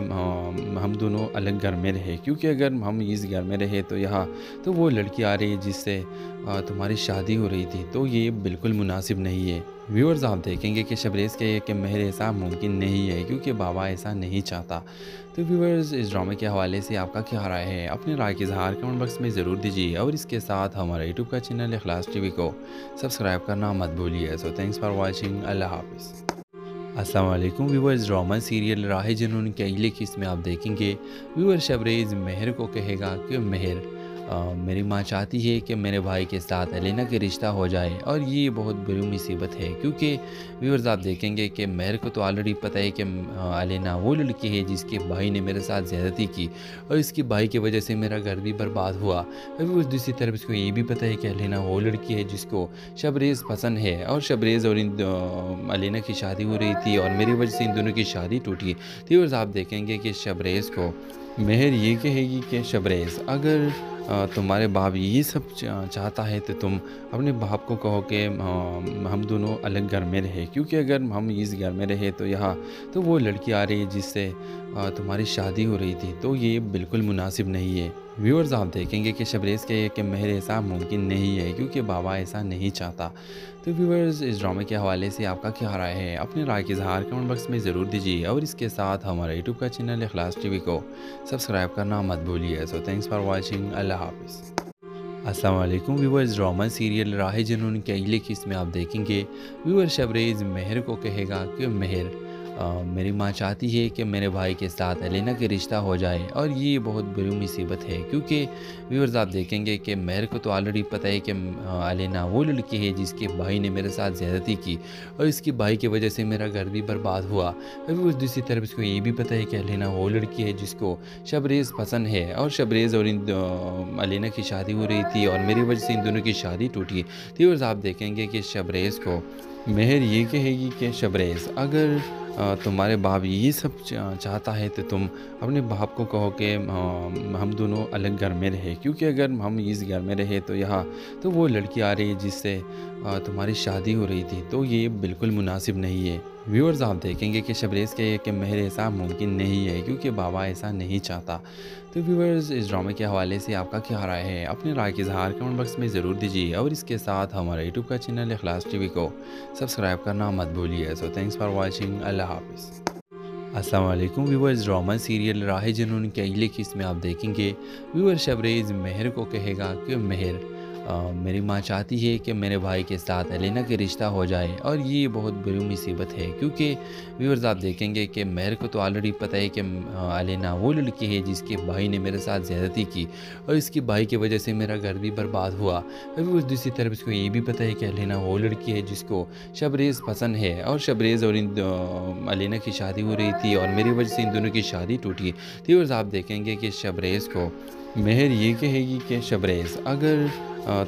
हम दोनों अलग घर में रहे, क्योंकि अगर हम इस घर में रहे तो यहाँ तो वो लड़की आ रही है जिससे तुम्हारी शादी हो रही थी, तो ये बिल्कुल मुनासिब नहीं है। व्यूअर्स आप देखेंगे कि शबरेज़ कहे कि मेहर ऐसा मुमकिन नहीं है क्योंकि बाबा ऐसा नहीं चाहता। तो व्यूअर्स इस ड्रामे के हवाले से आपका क्या राय है? अपनी राय के इज़हार कमेंट बॉक्स में ज़रूर दीजिए और इसके साथ हमारे यूट्यूब का चैनल इखलास टीवी को सब्सक्राइब करना मत भूलिए। So thanks for watching. Allah हाफिज़। अस्सलाम वालेकुम व्यूअर्स, ड्रामा सीरियल राह जुनून के अगले किस्त में आप देखेंगे व्यूअर शबरेज़ मेहर को कहेगा कि मेहर, मेरी माँ चाहती है कि मेरे भाई के साथ एलेना का रिश्ता हो जाए और ये बहुत बड़ी मुसीबत है, क्योंकि व्यूअर्स आप देखेंगे कि मेरे को तो ऑलरेडी पता है कि एलेना वो लड़की है जिसके भाई ने मेरे साथ ज़्यादती की और इसके भाई की वजह से मेरा घर भी बर्बाद हुआ। अभी उस दूसरी तरफ इसको ये भी पता है कि एलेना वो लड़की है जिसको शबरेज़ पसंद है और शबरेज़ और एलेना की शादी हो रही थी और मेरी वजह से इन दोनों की शादी टूटी। तो व्यूअर्स आप देखेंगे कि शबरेज़ को मेहर ये कहेगी कि शबरेज़, अगर तुम्हारे बाप ये सब चाहता है तो तुम अपने बाप को कहो कि हम दोनों अलग घर में रहे, क्योंकि अगर हम इस घर में रहे तो यहाँ तो वो लड़की आ रही है जिससे तुम्हारी शादी हो रही थी, तो ये बिल्कुल मुनासिब नहीं है। व्यूअर्स आप देखेंगे कि शबरेज़ कहे कि मेहर ऐसा मुमकिन नहीं है क्योंकि बाबा ऐसा नहीं चाहता। तो व्यूअर्स इस ड्रामे के हवाले से आपका क्या राय है? अपनी राय की इज़हार कमेंट बॉक्स में ज़रूर दीजिए और इसके साथ हमारा यूट्यूब का चैनल इखलास टीवी को सब्सक्राइब करना मत भूलिए। So thanks for watching. Allah हाफ़िज़। अस्सलाम वालेकुम व्यूअर्स, ड्रामा सीरियल राह जुनून के अगले किस्त में आप देखेंगे व्यूअर शबरेज़ मेहर को कहेगा कि मेहर, मेरी माँ चाहती है कि मेरे भाई के साथ एलेना का रिश्ता हो जाए और ये बहुत बड़ी मुसीबत है, क्योंकि व्यूअर्स आप देखेंगे कि मेहर को तो ऑलरेडी पता है कि एलेना वो लड़की है जिसके भाई ने मेरे साथ ज़्यादती की और इसके भाई की वजह से मेरा घर भी बर्बाद हुआ। अभी उस दूसरी तरफ इसको ये भी पता है कि एलेना वो लड़की है जिसको शबरेज़ पसंद है और शबरेज़ और एलेना की शादी हो रही थी और मेरी वजह से इन दोनों की शादी टूटी। तो व्यूअर्स आप देखेंगे कि शबरेज़ को मेहर ये कहेगी कि शबरेज़, अगर तुम्हारे बाप ये सब चाहता है तो तुम अपने बाप को कहो कि हम दोनों अलग घर में रहे, क्योंकि अगर हम इस घर में रहे तो यहाँ तो वो लड़की आ रही है जिससे तुम्हारी शादी हो रही थी, तो ये बिल्कुल मुनासिब नहीं है। व्यूअर्स आप देखेंगे कि शबरेज़ कहे कि मेहर ऐसा मुमकिन नहीं है क्योंकि बाबा ऐसा नहीं चाहता। तो व्यूअर्स इस ड्रामे के हवाले से आपका क्या राय है? अपनी राय की इज़हार कमेंट बॉक्स में ज़रूर दीजिए और इसके साथ हमारा यूट्यूब का चैनल इखलास टीवी को सब्सक्राइब करना मत भूलिए। So thanks for watching. Allah हाफ़िज़। अस्सलाम वालेकुम व्यूअर्स, ड्रामा सीरियल राह जुनून के अगले किस्त में आप देखेंगे व्यूअर शबरेज़ मेहर को कहेगा कि मेहर, मेरी माँ चाहती है कि मेरे भाई के साथ एलेना का रिश्ता हो जाए और ये बहुत बड़ी मुसीबत है, क्योंकि व्यूअर्स आप देखेंगे कि मेहर को तो ऑलरेडी पता है कि एलेना वो लड़की है जिसके भाई ने मेरे साथ ज़्यादती की और इसके भाई की वजह से मेरा घर भी बर्बाद हुआ। अभी उस दूसरी तरफ इसको ये भी पता है कि एलेना वो लड़की है जिसको शबरेज़ पसंद है और शबरेज़ और एलेना की शादी हो रही थी और मेरी वजह से इन दोनों की शादी टूटी। तो व्यूअर्स आप देखेंगे कि शबरेज़ को मेहर ये कहेगी कि शबरेज़, अगर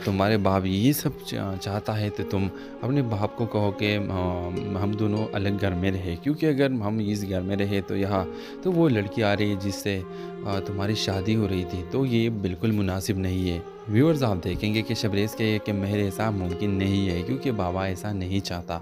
तुम्हारे बाप ये सब चाहता है तो तुम अपने बाप को कहो कि हम दोनों अलग घर में रहे, क्योंकि अगर हम इस घर में रहे तो यहाँ तो वो लड़की आ रही है जिससे तुम्हारी शादी हो रही थी, तो ये बिल्कुल मुनासिब नहीं है। व्यूअर्स आप देखेंगे कि शबरेज़ कहे कि मेहर ऐसा मुमकिन नहीं है क्योंकि बाबा ऐसा नहीं चाहता।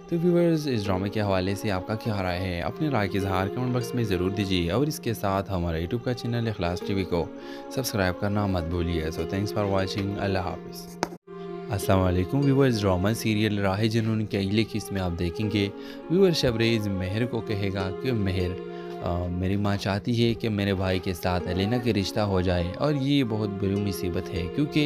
तो व्यूअर्स इस ड्रामे के हवाले से आपका क्या राय है? अपनी राय की इज़हार कमेंट बॉक्स में ज़रूर दीजिए और इसके साथ हमारा यूट्यूब का चैनल इखलास टीवी को सब्सक्राइब करना मत भूलिए। So thanks for watching. Allah हाफ़िज़। अस्सलाम वालेकुम व्यूअर्स, ड्रामा सीरियल राह जुनून के अगले किस्त में आप देखेंगे व्यूअर शबरेज़ मेहर को कहेगा कि मेहर, मेरी माँ चाहती है कि मेरे भाई के साथ एलेना का रिश्ता हो जाए और ये बहुत बड़ी मुसीबत है, क्योंकि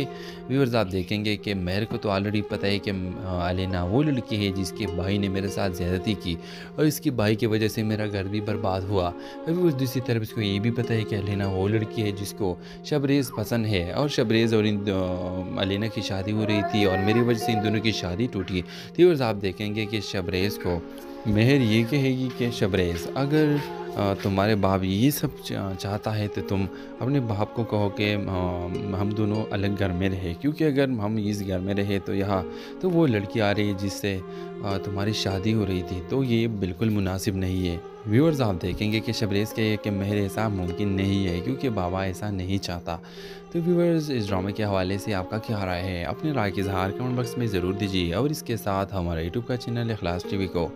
व्यूअर्स आप देखेंगे कि मेहर को तो ऑलरेडी पता है कि एलेना वो लड़की है जिसके भाई ने मेरे साथ ज़्यादती की और इसके भाई की वजह से मेरा घर भी बर्बाद हुआ। अभी उस दूसरी तरफ इसको ये भी पता है कि एलेना वो लड़की है जिसको शबरेज़ पसंद है और शबरेज़ और एलेना की शादी हो रही थी और मेरी वजह से इन दोनों की शादी टूटी। तो व्यूअर्स आप देखेंगे कि शबरेज़ को मेहर ये कहेगी कि शबरेज़, अगर तुम्हारे बाप ये सब चाहता है तो तुम अपने बाप को कहो कि हम दोनों अलग घर में रहे, क्योंकि अगर हम इस घर में रहे तो यहाँ तो वो लड़की आ रही है जिससे तुम्हारी शादी हो रही थी, तो ये बिल्कुल मुनासिब नहीं है। व्यूअर्स आप देखेंगे कि शबरेज़ कहे कि मेहर ऐसा मुमकिन नहीं है क्योंकि बाबा ऐसा नहीं चाहता। तो व्यूअर्स इस ड्रामे के हवाले से आपका क्या राय है? अपनी राय की इज़हार कमेंट बॉक्स में ज़रूर दीजिए और इसके साथ हमारा यूट्यूब का चैनल इखलास टीवी को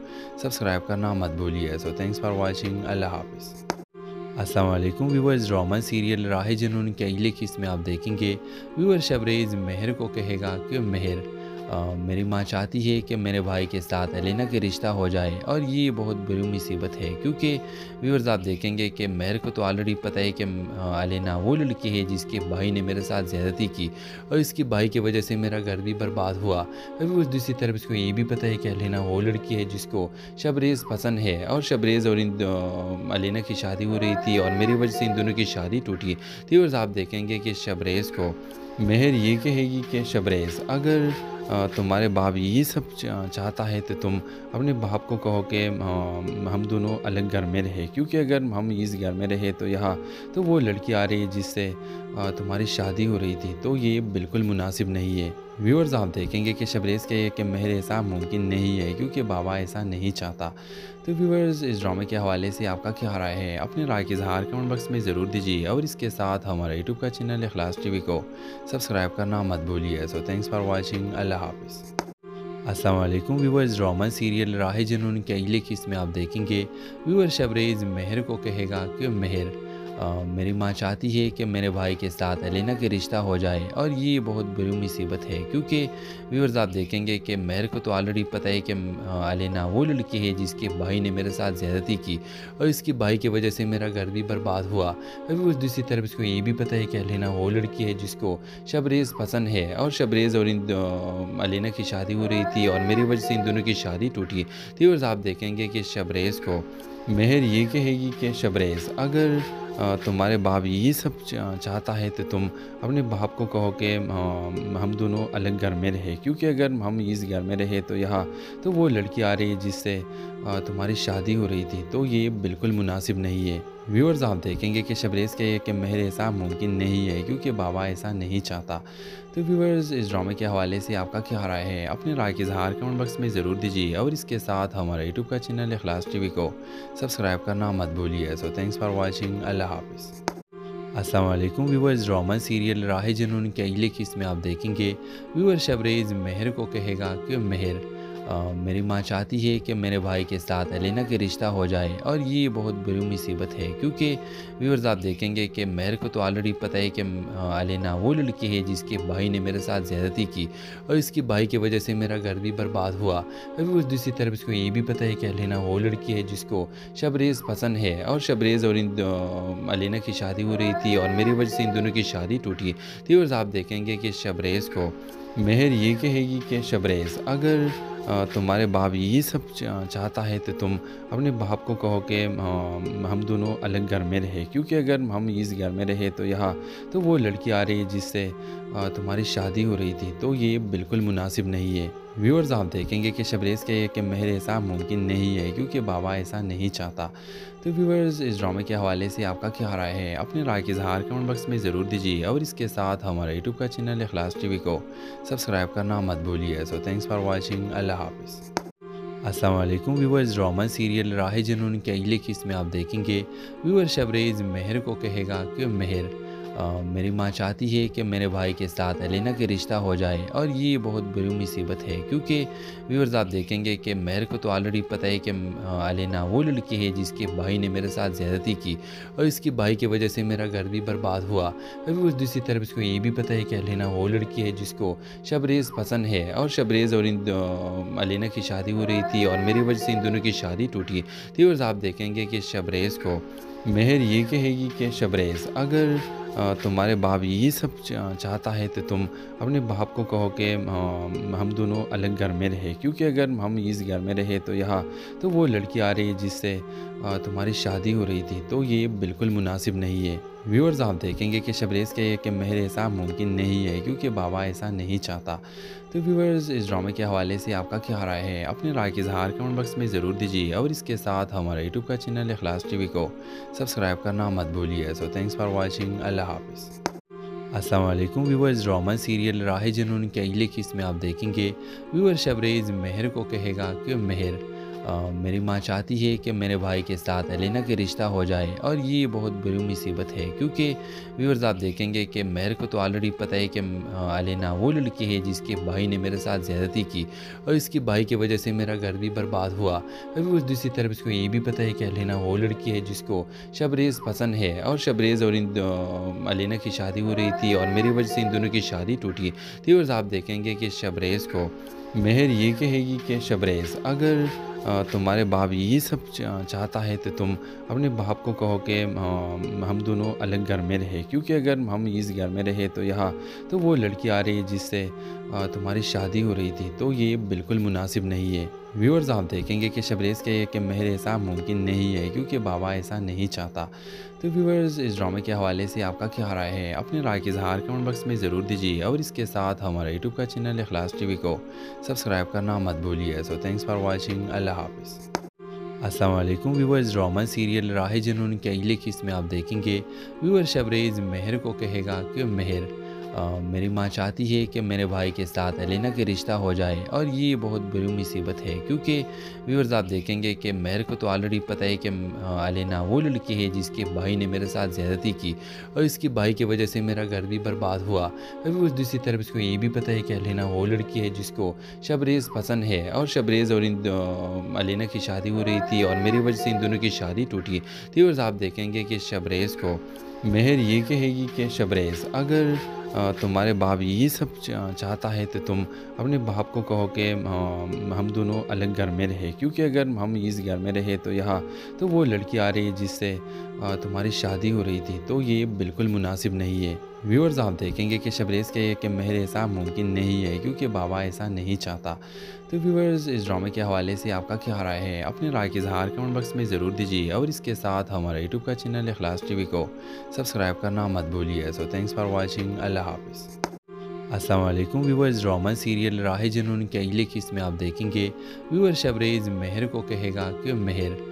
सब्सक्राइब करना मत भूलिए। So thanks for watching. Allah हाफ़िज़। अस्सलाम वालेकुम व्यूअर्स, ड्रामा सीरियल राह जुनून के अगले किस्त में आप देखेंगे व्यूअर शबरेज़ मेहर को कहेगा कि मेहर, मेरी माँ चाहती है कि मेरे भाई के साथ एलेना का रिश्ता हो जाए और ये बहुत बड़ी मुसीबत है, क्योंकि व्यूअर्स आप देखेंगे कि मेरे को तो ऑलरेडी पता है कि एलेना वो लड़की है जिसके भाई ने मेरे साथ ज़्यादती की और इसके भाई की वजह से मेरा घर भी बर्बाद हुआ। अभी उस दूसरी तरफ इसको ये भी पता है कि एलेना वो लड़की है जिसको शबरेज़ पसंद है और शबरेज़ और एलेना की शादी हो रही थी और मेरी वजह से इन दोनों की शादी टूटी। तो व्यूअर्स आप देखेंगे कि शबरेज़ को मेहर ये कहेगी कि शबरेज़, अगर तुम्हारे बाप ये सब चाहता है तो तुम अपने बाप को कहो कि हम दोनों अलग घर में रहे, क्योंकि अगर हम इस घर में रहे तो यहाँ तो वो लड़की आ रही है जिससे तुम्हारी शादी हो रही थी, तो ये बिल्कुल मुनासिब नहीं है। व्यूअर्स आप देखेंगे कि शबरेज़ कहे कि मेहर ऐसा मुमकिन नहीं है क्योंकि बाबा ऐसा नहीं चाहता। तो व्यूअर्स इस ड्रामे के हवाले से आपका क्या राय है? अपनी राय के इज़हार कमेंट बॉक्स में ज़रूर दीजिए और इसके साथ हमारा यूट्यूब का चैनल इखलास टीवी को सब्सक्राइब करना मत भूलिए। So thanks for watching. Allah हाफिज़। अस्सलाम वालेकुम व्यूअर्स, ड्रामा सीरियल राह जुनून के अगले किस्त में आप देखेंगे व्यूअर शबरेज़ मेहर को कहेगा कि मेहर, मेरी माँ चाहती है कि मेरे भाई के साथ एलेना का रिश्ता हो जाए और ये बहुत बड़ी मुसीबत है, क्योंकि व्यूअर्स आप देखेंगे कि मेहर को तो ऑलरेडी पता है कि एलेना वो लड़की है जिसके भाई ने मेरे साथ ज़्यादती की और इसके भाई की वजह से मेरा घर भी बर्बाद हुआ। अभी उस दूसरी तरफ इसको ये भी पता है कि एलेना वो लड़की है जिसको शबरेज़ पसंद है और शबरेज़ और एलेना की शादी हो रही थी और मेरी वजह से इन दोनों की शादी टूटी। तो व्यूअर्स आप देखेंगे कि शबरेज़ को मेहर ये कहेगी कि शबरेज़, अगर तुम्हारे बाप ये सब चाहता है तो तुम अपने बाप को कहो कि हम दोनों अलग घर में रहे, क्योंकि अगर हम इस घर में रहे तो यहाँ तो वो लड़की आ रही है जिससे तुम्हारी शादी हो रही थी, तो ये बिल्कुल मुनासिब नहीं है। व्यूअर्स आप देखेंगे कि शबरेज़ कहे कि मेहर ऐसा मुमकिन नहीं है क्योंकि बाबा ऐसा नहीं चाहता। तो व्यूअर्स इस ड्रामे के हवाले से आपका क्या राय है? अपनी राय के इज़हार कमेंट बॉक्स में ज़रूर दीजिए और इसके साथ हमारा यूट्यूब का चैनल इखलास टीवी को सब्सक्राइब करना मत भूलिए। So thanks for watching. Allah हाफिज़। अस्सलाम वालेकुम व्यूअर्स, ड्रामा सीरियल राह जुनून के अगले किस्त में आप देखेंगे व्यूअर शबरेज़ मेहर को कहेगा कि मेहर, मेरी माँ चाहती है कि मेरे भाई के साथ एलेना का रिश्ता हो जाए और ये बहुत बड़ी मुसीबत है, क्योंकि व्यूअर्स आप देखेंगे कि मेहर को तो ऑलरेडी पता है कि एलेना वो लड़की है जिसके भाई ने मेरे साथ ज़्यादती की और इसके भाई की वजह से मेरा घर भी बर्बाद हुआ। अभी उस दूसरी तरफ इसको ये भी पता है कि एलेना वो लड़की है जिसको शबरेज़ पसंद है और शबरेज़ और एलेना की शादी हो रही थी और मेरी वजह से इन दोनों की शादी टूटी। तो व्यूअर्स आप देखेंगे कि शबरेज़ को मेहर ये कहेगी कि शबरेज़, अगर तुम्हारे बाप ये सब चाहता है तो तुम अपने बाप को कहो कि हम दोनों अलग घर में रहे, क्योंकि अगर हम इस घर में रहे तो यहाँ तो वो लड़की आ रही है जिससे तुम्हारी शादी हो रही थी, तो ये बिल्कुल मुनासिब नहीं है। व्यूअर्स आप देखेंगे कि शबरेज़ कहे कि मेहर ऐसा मुमकिन नहीं है क्योंकि बाबा ऐसा नहीं चाहता। तो व्यूअर्स इस ड्रामे के हवाले से आपका क्या राय है? अपनी राय के इज़हार कमेंट बॉक्स में ज़रूर दीजिए और इसके साथ हमारा यूट्यूब का चैनल इखलास टीवी को सब्सक्राइब करना मत भूलिए। So thanks for watching. Allah हाफिज़। अस्सलाम वालेकुम व्यूअर्स, ड्रामा सीरियल राह जुनून के अगले किस्त में आप देखेंगे व्यूअर शबरेज़ मेहर को कहेगा कि मेहर, मेरी माँ चाहती है कि मेरे भाई के साथ एलेना का रिश्ता हो जाए और ये बहुत बड़ी मुसीबत है, क्योंकि व्यूअर्स आप देखेंगे कि मेहर को तो ऑलरेडी पता है कि एलेना वो लड़की है जिसके भाई ने मेरे साथ ज़्यादती की और इसके भाई की वजह से मेरा घर भी बर्बाद हुआ। अभी उस दूसरी तरफ इसको ये भी पता है कि एलेना वो लड़की है जिसको शबरेज़ पसंद है और शबरेज़ और एलेना की शादी हो रही थी और मेरी वजह से इन दोनों की शादी टूटी। तो व्यूअर्स आप देखेंगे कि शबरेज़ को मेहर ये कहेगी कि शबरेज़, अगर तुम्हारे बाप ये सब चाहता है तो तुम अपने बाप को कहो कि हम दोनों अलग घर में रहे, क्योंकि अगर हम इस घर में रहे तो यहाँ तो वो लड़की आ रही है जिससे तुम्हारी शादी हो रही थी, तो ये बिल्कुल मुनासिब नहीं है। व्यूअर्स आप देखेंगे कि शबरेज़ कहे कि मेहर ऐसा मुमकिन नहीं है क्योंकि बाबा ऐसा नहीं चाहता। तो व्यूअर्स इस ड्रामे के हवाले से आपका क्या राय है? अपनी राय के इज़हार कमेंट बॉक्स में ज़रूर दीजिए और इसके साथ हमारा यूट्यूब का चैनल इखलास टीवी को सब्सक्राइब करना मत भूलिए। So thanks for watching. Allah हाफिज़। अस्सलाम वालेकुम व्यूअर्स, ड्रामा सीरियल राह जुनून के अगले किस्त में आप देखेंगे व्यूअर शबरेज़ मेहर को कहेगा कि मेहर, मेरी माँ चाहती है कि मेरे भाई के साथ एलेना का रिश्ता हो जाए और ये बहुत बड़ी मुसीबत है, क्योंकि व्यूअर्स आप देखेंगे कि मेरे को तो ऑलरेडी पता है कि एलेना वो लड़की है जिसके भाई ने मेरे साथ ज़्यादती की और इसके भाई की वजह से मेरा घर भी बर्बाद हुआ। अभी उस दूसरी तरफ इसको ये भी पता है कि एलेना वो लड़की है जिसको शबरेज़ पसंद है और शबरेज़ और इन एलेना की शादी हो रही थी और मेरी वजह से इन दोनों की शादी टूटी। तो व्यूअर्स आप देखेंगे कि शबरेज़ को मेहर ये कहेगी कि शबरेज़, अगर तुम्हारे बाप ये सब चाहता है तो तुम अपने बाप को कहो कि हम दोनों अलग घर में रहे, क्योंकि अगर हम इस घर में रहे तो यहाँ तो वो लड़की आ रही है जिससे तुम्हारी शादी हो रही थी, तो ये बिल्कुल मुनासिब नहीं है। व्यूअर्स आप देखेंगे कि शबरेज़ कहे कि मेहर ऐसा मुमकिन नहीं है क्योंकि बाबा ऐसा नहीं चाहता। तो व्यूअर्स इस ड्रामे के हवाले से आपका क्या राय है? अपनी राय का इज़हार कमेंट बॉक्स में ज़रूर दीजिए और इसके साथ हमारे यूट्यूब का चैनल इखलास टीवी को सब्सक्राइब करना मत भूलिए। So thanks for watching. Allah हाफ़िज़। अस्सलाम वालेकुम व्यूअर्स, ड्रामा सीरियल राह जुनून के अगले किस्त में आप देखेंगे व्यूअर शबरेज़ मेहर को कहेगा कि मेहर, मेरी माँ चाहती है कि मेरे भाई के साथ एलेना का रिश्ता हो जाए और ये बहुत बड़ी मुसीबत है, क्योंकि व्यूअर्स आप देखेंगे कि मेहर को तो ऑलरेडी पता है कि एलेना वो लड़की है जिसके भाई ने मेरे साथ ज़्यादती की और इसके भाई की वजह से मेरा घर भी बर्बाद हुआ। अभी उस दूसरी तरफ इसको ये भी पता है कि एलेना वो लड़की है जिसको शबरेज़ पसंद है और शबरेज़ और इन एलेना की शादी हो रही थी और मेरी वजह से इन दोनों की शादी टूटी। तो व्यूअर्स आप देखेंगे कि शबरेज़ को मेहर ये कहेगी कि शबरेज़, अगर तुम्हारे बाप ये सब चाहता है तो तुम अपने बाप को कहो कि हम दोनों अलग घर में रहे, क्योंकि अगर हम इस घर में रहे तो यहाँ तो वो लड़की आ रही है जिससे तुम्हारी शादी हो रही थी, तो ये बिल्कुल मुनासिब नहीं है। व्यूअर्स आप देखेंगे कि शबरेज़ कहे कि मेहर ऐसा मुमकिन नहीं है क्योंकि बाबा ऐसा नहीं चाहता। तो व्यूअर्स इस ड्रामे के हवाले से आपका क्या राय है? अपनी राय का इज़हार कमेंट बॉक्स में ज़रूर दीजिए और इसके साथ हमारे यूट्यूब का चैनल इखलास टीवी को सब्सक्राइब करना मत भूलिए। So thanks for watching. Allah हाफ़िज़। अस्सलाम वालेकुम व्यूअर्स, ड्रामा सीरियल राह जुनून के अगले किस्त में आप देखेंगे व्यूअर शबरेज़ मेहर को कहेगा कि मेहर,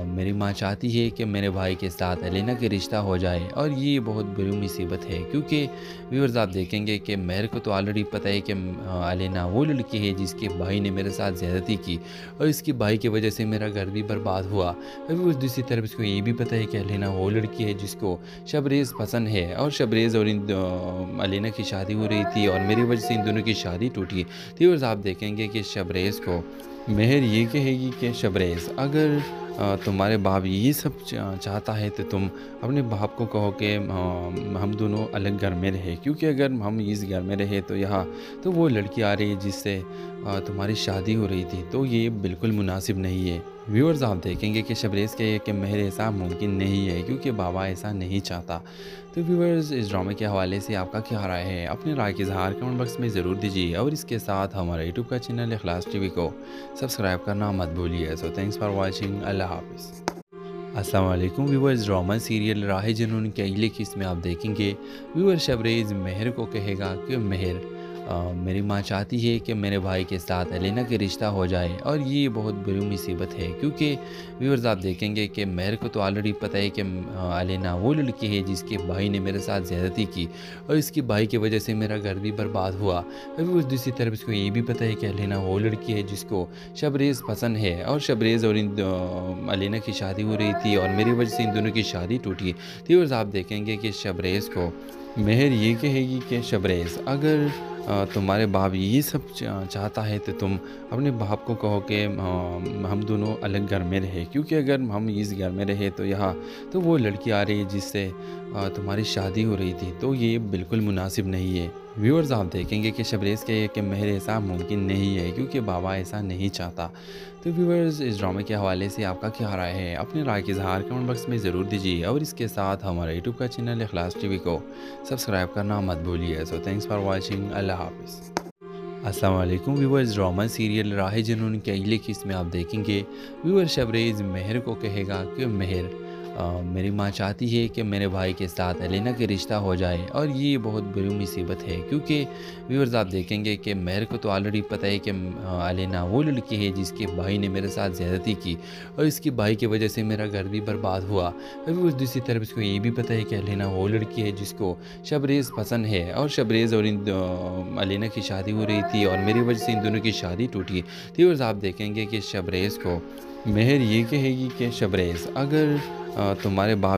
मेरी माँ चाहती है कि मेरे भाई के साथ एलेना का रिश्ता हो जाए और ये बहुत बड़ी मुसीबत है, क्योंकि व्यूअर्स आप देखेंगे कि मेहर को तो ऑलरेडी पता है कि एलेना वो लड़की है जिसके भाई ने मेरे साथ ज़्यादती की और इसके भाई की वजह से मेरा घर भी बर्बाद हुआ। अभी उस दूसरी तरफ इसको ये भी पता है कि एलेना वो लड़की है जिसको शबरेज़ पसंद है और शबरेज़ और इन एलेना की शादी हो रही थी और मेरी वजह से इन दोनों की शादी टूटी। तो व्यूअर्स आप देखेंगे कि शबरेज़ को मेहर ये कहेगी कि शबरेज़, अगर तुम्हारे बाप ये सब चाहता है तो तुम अपने बाप को कहो कि हम दोनों अलग घर में रहे, क्योंकि अगर हम इस घर में रहे तो यहाँ तो वो लड़की आ रही है जिससे तुम्हारी शादी हो रही थी, तो ये बिल्कुल मुनासिब नहीं है। व्यूअर्स आप देखेंगे कि शबरेज़ कहे कि मेहर ऐसा मुमकिन नहीं है क्योंकि बाबा ऐसा नहीं चाहता। तो व्यूअर्स इस ड्रामे के हवाले से आपका क्या राय है? अपनी राय का इज़हार कमेंट बॉक्स में ज़रूर दीजिए और इसके साथ हमारे यूट्यूब का चैनल इखलास टीवी को सब्सक्राइब करना मत भूलिए। So thanks for watching. Allah हाफ़िज़। अस्सलाम वालेकुम व्यूअर्स, ड्रामा सीरियल राह जुनून के अगले किस्त में आप देखेंगे व्यूअर शबरेज़ मेहर को कहेगा कि मेहर, मेरी माँ चाहती है कि मेरे भाई के साथ एलेना का रिश्ता हो जाए और ये बहुत बड़ी मुसीबत है, क्योंकि व्यूअर्स आप देखेंगे कि मेहर को तो ऑलरेडी पता है कि एलेना वो लड़की है जिसके भाई ने मेरे साथ ज़्यादती की और इसके भाई की वजह से मेरा घर भी बर्बाद हुआ। अभी उस दूसरी तरफ इसको ये भी पता है कि एलेना वो लड़की है जिसको शबरेज़ पसंद है और शबरेज़ और इन एलेना की शादी हो रही थी और मेरी वजह से इन दोनों की शादी टूटी। तो व्यूअर्स आप देखेंगे कि शबरेज़ को मेहर ये कहेगी कि शबरेज़, अगर तुम्हारे बाप ये सब चाहता है तो तुम अपने बाप को कहो कि हम दोनों अलग घर में रहे, क्योंकि अगर हम इस घर में रहे तो यहाँ तो वो लड़की आ रही है जिससे तुम्हारी शादी हो रही थी, तो ये बिल्कुल मुनासिब नहीं है। व्यूअर्स आप देखेंगे कि शबरेज़ कहे कि मेहर ऐसा मुमकिन नहीं है क्योंकि बाबा ऐसा नहीं चाहता। तो व्यूअर्स इस ड्रामे के हवाले से आपका क्या राय है? अपनी राय का इज़हार कमेंट बॉक्स में ज़रूर दीजिए और इसके साथ हमारे यूट्यूब का चैनल इखलास टीवी को सब्सक्राइब करना मत भूलिए। So thanks for watching. Allah हाफ़िज़। अस्सलाम वालेकुम व्यूअर्स, ड्रामा सीरियल राह जुनून के अगले किस्त में आप देखेंगे व्यूअर शबरेज़ मेहर को कहेगा कि मेहर, मेरी माँ चाहती है कि मेरे भाई के साथ अलीना का रिश्ता हो जाए और ये बहुत बड़ी मुसीबत है, क्योंकि व्यूअर्स आप देखेंगे कि मेरे को तो ऑलरेडी पता है कि अलीना वो लड़की है जिसके भाई ने मेरे साथ ज़्यादती की और इसके भाई की वजह से मेरा घर भी बर्बाद हुआ। अभी उस दूसरी तरफ इसको ये भी पता है कि अलीना वो लड़की है जिसको शबरेज़ पसंद है और शबरेज़ और अलीना की शादी हो रही थी और मेरी वजह से इन दोनों की शादी टूटी। तो व्यूअर्स आप देखेंगे कि शबरेज़ को मेहर ये कहेगी कि शबरेज़, अगर तुम्हारे बाप